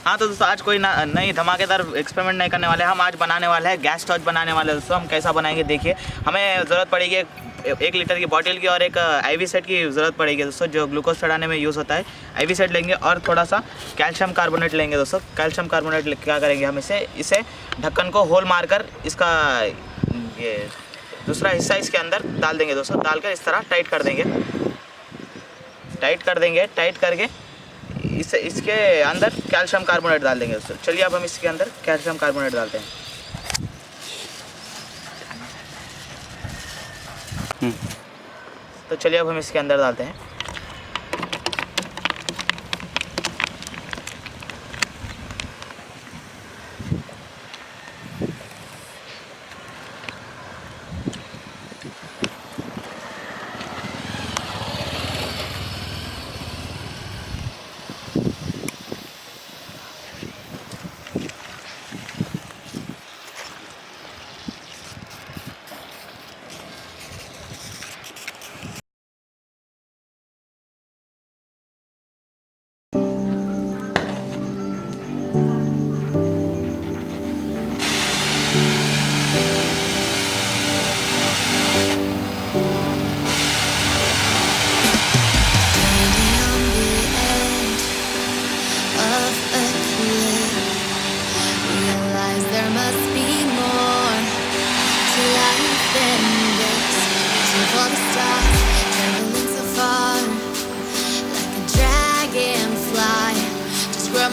हाँ तो दोस्तों आज कोई नई धमाकेदार एक्सपेरिमेंट नहीं करने वाले, हम आज बनाने वाले हैं गैस टॉर्च बनाने वाले हैं दोस्तों। हम कैसा बनाएंगे देखिए। हमें ज़रूरत पड़ेगी 1 लीटर की बॉटल की और एक IV सेट की ज़रूरत पड़ेगी दोस्तों, जो ग्लूकोज चढ़ाने में यूज़ होता है। IV सेट लेंगे और थोड़ा सा कैल्शियम कार्बोनेट लेंगे दोस्तों। कैल्शियम कार्बोनेट क्या करेंगे हम इसे ढक्कन को होल मारकर इसका ये दूसरा हिस्सा इसके अंदर डाल देंगे दोस्तों। डालकर इस तरह टाइट कर देंगे। टाइट करके इसके अंदर कैल्शियम कार्बोनेट डाल देंगे दोस्तों। चलिए अब हम इसके अंदर कैल्शियम कार्बोनेट डालते हैं। तो चलिए अब हम इसके अंदर डालते हैं।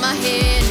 My head